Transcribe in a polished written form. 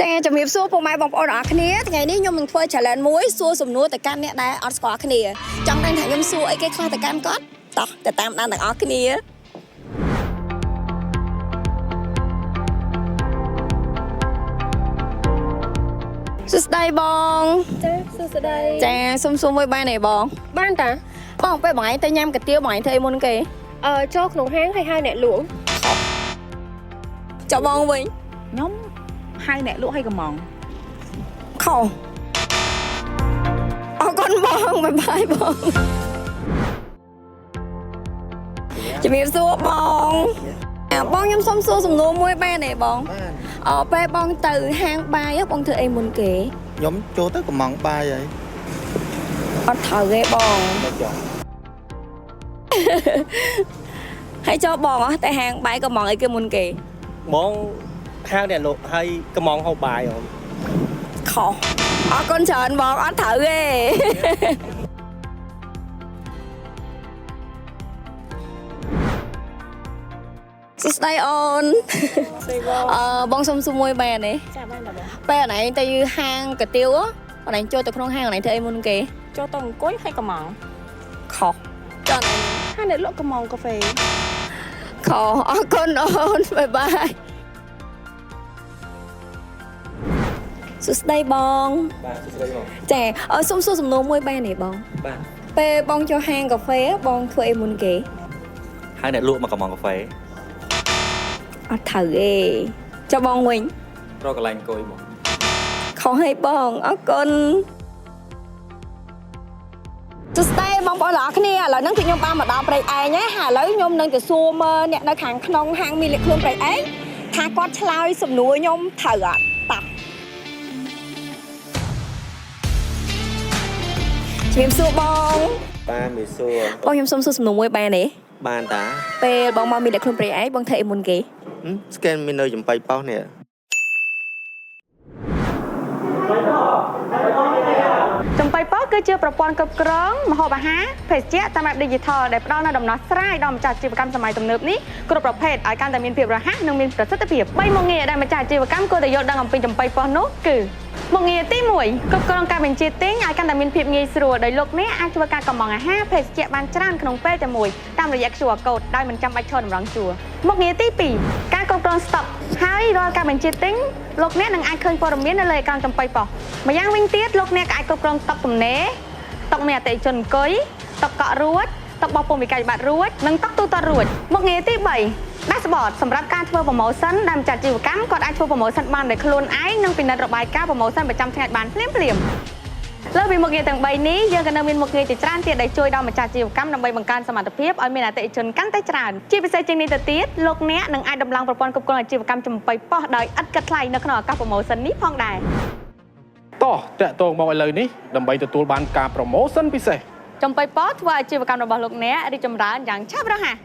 ចាជំរាបសួរពុកម៉ែបងប្អូនអរគ្នាថ្ងៃនេះខ្ញុំនឹងធ្វើ challenge មួយសួរសំណួរទៅកាន់អ្នកដែលអត់ស្គាល់គ្នាចង់ដឹងថាខ្ញុំសួរអីគេខ្លះទៅកាន់គាត់តោះទៅតាមដានទាំងអស់គ្នាសួស្ដីបងចាសួស្ដីចាសុំសួរមួយបានទេបងបានតាបងពេលបងឯងទៅញ៉ាំកាទៀវបងឯងធ្វើអីមុនគេចូលក្នុងហាងហើយហៅអ្នកលក់ចុះបងវិញខ្ញុំហៅអ្នកលក់ឲ្យកំងខុសអរគុណបងបាយបងជំរាបសួរបងបងខ្ញុំសុំសួរសំណួរមួយបានទេបងពេលបងទៅហាងបាយបងធ្វើអីមុនគេខ្ញុំចូលទៅកំងបាយហើយអត់ត្រូវទេបងហើយចូលបងអស់តែហាងបាយកំងអីគេមុនគេបងហាងអ្នកលក់ហើយកំងហូបបាយអូនខុសអរគុណច្រើនបងអត់ត្រូវទេសួស្ដីអូនបងសុំសួរមួយបានទេចាបានតាបងពេលអណៃទៅហាងកាទៀវអណៃចូលទៅក្នុងហាងអណៃធ្វើអីមុនគេចូលទៅអង្គុយឲ្យកំងខុសចន់ហើយអ្នកលក់កំងកាហ្វេខុសអរគុណអូនបាយសួស្ដីបងបាទសួស្ដីបងចាសុំសួរសំណួរមួយបានទេបងបាទពេលបងចូលហាងកាហ្វេបងធ្វើអីមុនគេហើយអ្នកលក់មកកំងកាហ្វេអត់ត្រូវទេចុះបងវិញរកកន្លែងអង្គុយបងខុសហើយបងអរគុណសួស្ដីបងប្អូនទាំងអស់គ្នាឥឡូវហ្នឹងគឺខ្ញុំបានមកដល់ព្រៃឯងហើយឥឡូវខ្ញុំនឹងទៅសួរមើលអ្នកនៅខាងក្នុងហាងមានលេខខ្លួនព្រៃឯងថាគាត់ឆ្លើយសំណួរខ្ញុំត្រូវអត់តោះជំរាបសួរបងបានមីសួរបងខ្ញុំសុំសួរសំណួរមួយបានទេបានតាពេលបងមកមានលេខខ្លួនព្រៃឯងបងធ្វើអីមុនគេស្កេនមាននៅចំបៃប៉ោះនេះចំបៃប៉ោះគឺជាប្រព័ន្ធគ្រប់គ្រងម្ហូបអាហារភេសជ្ជៈតាមបែប Digital ដែលផ្ដល់នូវដំណោះស្រាយដល់ម្ចាស់អាជីវកម្មសម័យទំនើបនេះគ្រប់ប្រភេទឲ្យកាន់តែមានភាពរហ័សនិងមានប្រសិទ្ធភាព3មុខងារដែលម្ចាស់អាជីវកម្មគួរតែយល់ដឹងអំពីចំបៃប៉ោះនោះគឺមុខងារទី1គ្រប់គ្រងការបញ្ជាទិញឲ្យកាន់តែមានភាពងាយស្រួលដោយលោកអ្នកអាចធ្វើការកម្មង់អាហារភេសជ្ជៈបានច្រើនក្នុងពេលតែមួយតាមរយៈ QR code ដោយមិនចាំបាច់ឈរតម្រង់ជួរមុខងារទី2ការគ្រប់គ្រងស្តុកហើយរាល់ការបញ្ជាទិញលោកអ្នកនឹងអាចឃើញព័ត៌មាននៅលើអេក្រង់ចំបៃប៉ោះម្យ៉ាងវិញទៀតលោកអ្នកក៏អាចគ្រប់គ្រងតុកទំនេរតុកមានអតិថិជនអង្គុយតុកកក់រួចតុកបោះពុម្ពវិក័យប័ត្ររួចនិងតុកទូទាត់រួចមុខងារទី3 Dashboard សម្រាប់ការធ្វើ promotion ដែលម្ចាស់អាជីវកម្មគាត់អាចធ្វើ promotion បានដោយខ្លួនឯងនិងពិនិត្យរបាយការណ៍ promotion ប្រចាំថ្ងៃបានភ្លាមលើពីមុខងារទាំង3នេះយើងក៏នៅមានមុខងារជាច្រើនទៀតដែលជួយដល់ម្ចាស់អាជីវកម្មដើម្បីបង្កើនសមត្ថភាពឲ្យមានអតិថិជនកាន់តែច្រើនជាពិសេសជាងនេះទៅទៀតលោកអ្នកនឹងអាចដំឡើងប្រព័ន្ធគ្រប់គ្រងអាជីវកម្មចំបៃប៉ោះដោយឥតគិតថ្លៃនៅក្នុងឱកាស promotion នេះផងដែរតោះតាក់ទងមកឥឡូវនេះដើម្បីទទួលបានការ promotion ពិសេសចំបៃប៉ោះធ្វើអាជីវកម្មរបស់លោកអ្នករីកចម្រើនយ៉ាងឆាប់រហ័ស